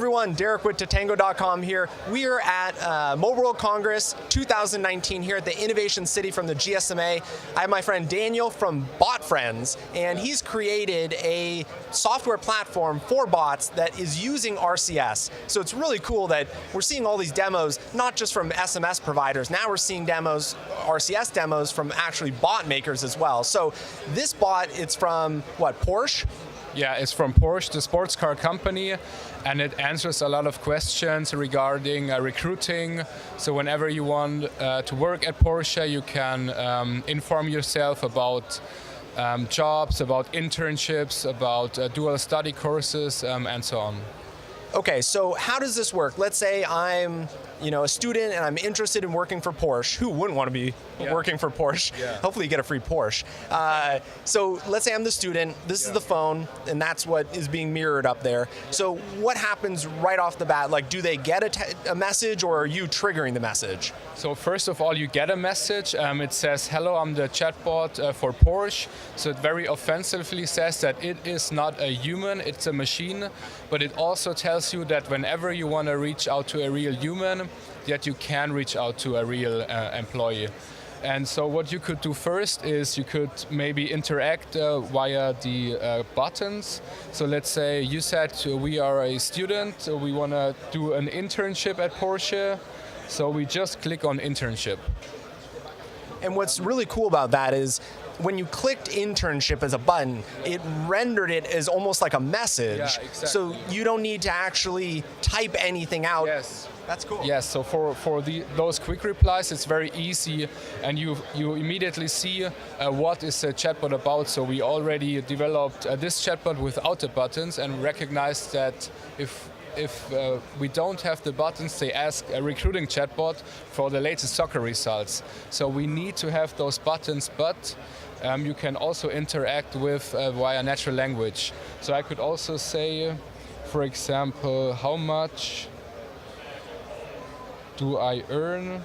everyone, Derek with Tatango.com here. We are at Mobile World Congress 2019 here at the Innovation City from the GSMA. I have my friend Daniel from BOTfriends, and he's created a software platform for bots that is using RCS. So it's really cool that we're seeing all these demos, not just from SMS providers. Now we're seeing demos, RCS demos from actually bot makers as well. So this bot, it's from what, Porsche? Yeah, it's from Porsche, the sports car company, and it answers a lot of questions regarding recruiting. So whenever you want to work at Porsche, you can inform yourself about jobs, about internships, about dual study courses, and so on. Okay, so how does this work? Let's say I'm a student and I'm interested in working for Porsche. Who wouldn't want to be working for Porsche? Yeah. Hopefully you get a free Porsche. So let's say I'm the student, this is the phone, and that's what is being mirrored up there. So what happens right off the bat? Like, do they get a message, or are you triggering the message? So first of all, you get a message. It says, hello, I'm the chatbot for Porsche. So it very offensively says that it is not a human, it's a machine. But it also tells you that whenever you want to reach out to a real human, that you can reach out to a real employee. And so what you could do first is you could maybe interact via the buttons. So let's say you said we are a student, we want to do an internship at Porsche. So we just click on internship. And what's really cool about that is when you clicked internship as a button, it rendered it as almost like a message. Yeah, exactly. So you don't need to actually type anything out. Yes. That's cool. Yes, so for those quick replies, it's very easy, and you immediately see what is a chatbot about. So we already developed this chatbot without the buttons and recognized that if we don't have the buttons, they ask a recruiting chatbot for the latest soccer results. So we need to have those buttons, but you can also interact with via natural language. So I could also say, for example, how much do I earn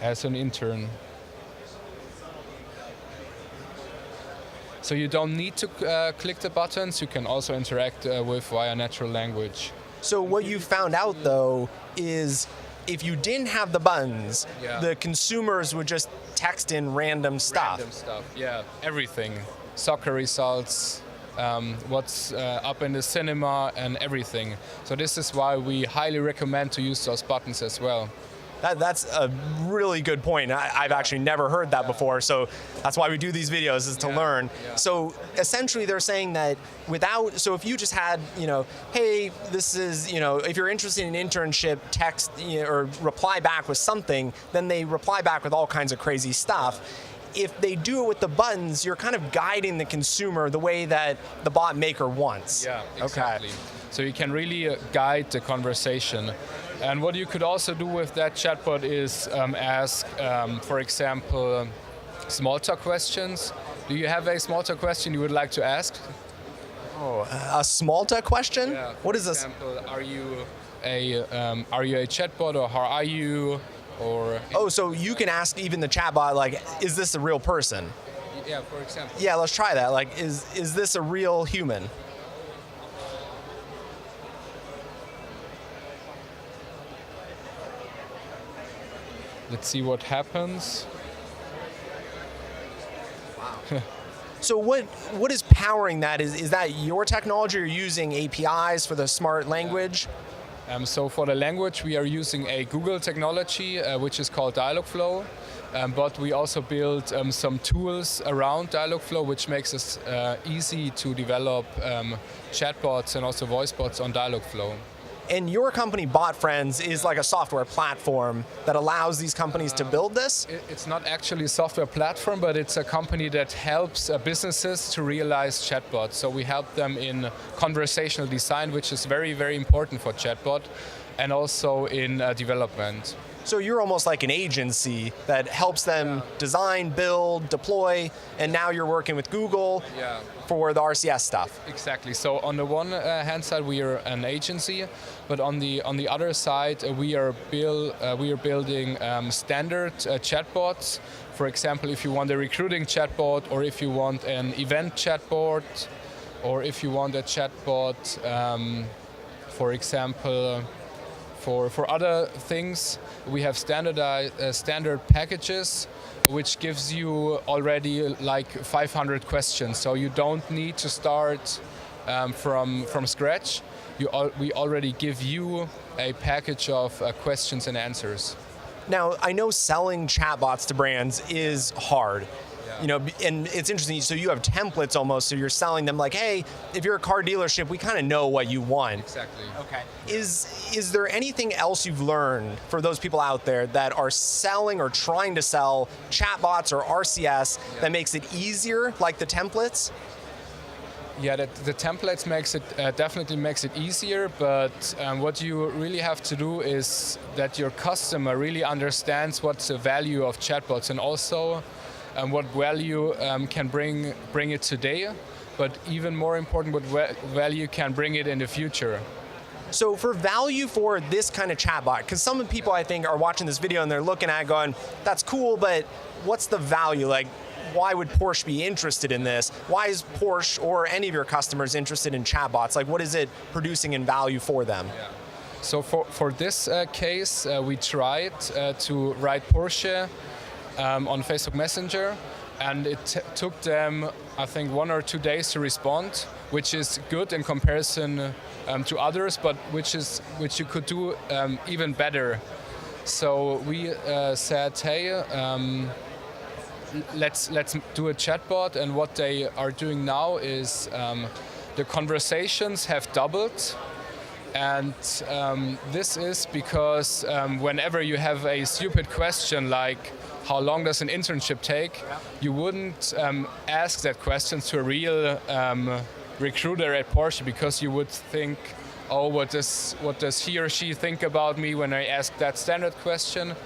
as an intern? So you don't need to click the buttons, you can also interact with via natural language. So what you found out though is if you didn't have the buttons, the consumers would just text in random stuff. Random stuff, yeah, everything. Soccer results, what's up in the cinema, and everything. So this is why we highly recommend to use those buttons as well. That's a really good point. I've actually never heard that before, so that's why we do these videos, is to learn. Yeah. So essentially they're saying that so if you just had, hey, this is, if you're interested in an internship, text or reply back with something, then they reply back with all kinds of crazy stuff. If they do it with the buttons, you're kind of guiding the consumer the way that the bot maker wants. Yeah, exactly. Okay. So you can really guide the conversation. And what you could also do with that chatbot is ask, for example, small talk questions. Do you have a small talk question you would like to ask? Oh, a small talk question? Yeah, what is this? For example, are you a chatbot, or how are you? Or so you can ask even the chatbot, like, is this a real person? Yeah, for example. Yeah, let's try that. Like, is this a real human? Let's see what happens. Wow. So what is powering that? Is that your technology, or using APIs for the smart language? So for the language, we are using a Google technology, which is called Dialogflow. But we also built some tools around Dialogflow, which makes it easy to develop chatbots and also voice bots on Dialogflow. And your company, BOTfriends, is like a software platform that allows these companies to build this? It's not actually a software platform, but it's a company that helps businesses to realize chatbots. So we help them in conversational design, which is very, very important for chatbot, and also in development. So you're almost like an agency that helps them design, build, deploy, and now you're working with Google for the RCS stuff. Exactly. So on the one hand side, we are an agency, but on the other side, we are building standard chatbots. For example, if you want a recruiting chatbot, or if you want an event chatbot, or if you want a chatbot For example, for other things, we have standard packages, which gives you already like 500 questions. So you don't need to start from scratch. We already give you a package of questions and answers. Now, I know selling chatbots to brands is hard. Yeah. You know, and it's interesting, so you have templates almost, so you're selling them like, hey, if you're a car dealership, we kind of know what you want. Exactly. Okay. Is there anything else you've learned for those people out there that are selling or trying to sell chatbots or RCS that makes it easier, like the templates? Yeah, the templates definitely makes it easier, but what you really have to do is that your customer really understands what's the value of chatbots and also what value can bring it today, but even more important, what value can bring it in the future. So for value for this kind of chatbot, because some people I think are watching this video and they're looking at it going, that's cool, but what's the value? Like, why would Porsche be interested in this? Why is Porsche or any of your customers interested in chatbots? Like, what is it producing in value for them? Yeah. So for this case, we tried to write Porsche on Facebook Messenger, and it took them, I think, 1 or 2 days to respond, which is good in comparison to others, but which you could do even better. So we said, hey, let's do a chatbot, and what they are doing now is the conversations have doubled, and this is because whenever you have a stupid question like how long does an internship take, you wouldn't ask that question to a real recruiter at Porsche, because you would think, oh, what does he or she think about me when I ask that standard question?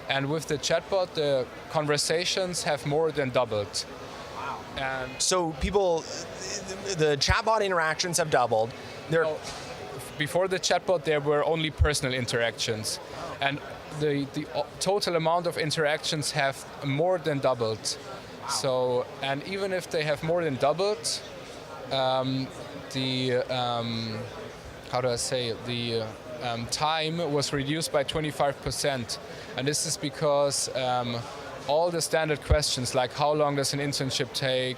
And with the chatbot, the conversations have more than doubled. Wow. And so the chatbot interactions have doubled. Before the chatbot, there were only personal interactions. And the total amount of interactions have more than doubled. Wow. So, and even if they have more than doubled, time was reduced by 25%. And this is because all the standard questions like how long does an internship take,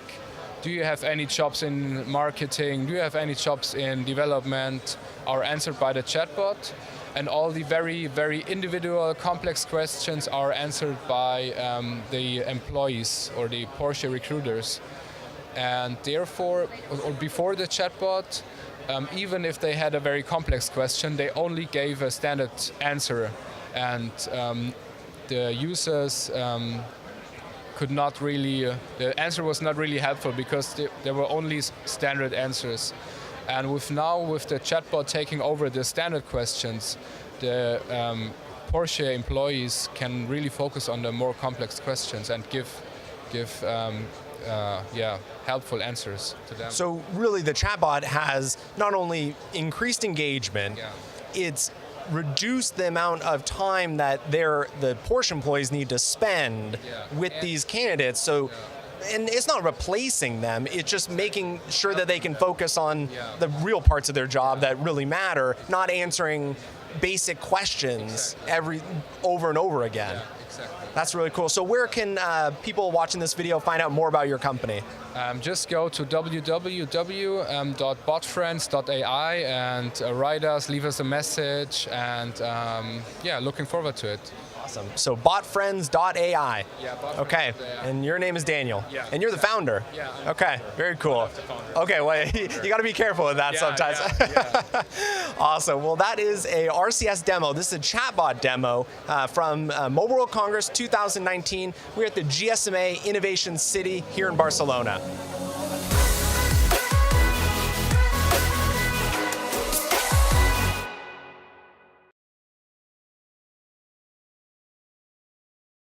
do you have any jobs in marketing, do you have any jobs in development, are answered by the chatbot. And all the very, very individual complex questions are answered by the employees or the Porsche recruiters. And therefore, or before the chatbot, even if they had a very complex question, they only gave a standard answer, and the users could not really, the answer was not really helpful because there were only standard answers. And with the chatbot taking over the standard questions, the Porsche employees can really focus on the more complex questions and give helpful answers to them. So really the chatbot has not only increased engagement, it's reduced the amount of time that the Porsche employees need to spend with these candidates. So, and it's not replacing them, it's just making sure that they can focus on the real parts of their job that really matter, not answering basic questions over and over again. That's really cool. So where can people watching this video find out more about your company? Just go to www.BOTfriends.ai and write us, leave us a message, and looking forward to it. Awesome. So BOTfriends.ai. Yeah, BOTfriends.ai. Okay, and your name is Daniel. Yeah. And you're the founder. Yeah. Okay, very cool. Okay, well, you got to be careful with that sometimes. Yeah. Awesome. Well, that is a RCS demo. This is a chatbot demo from Mobile World Congress 2019. We're at the GSMA Innovation City here in Barcelona.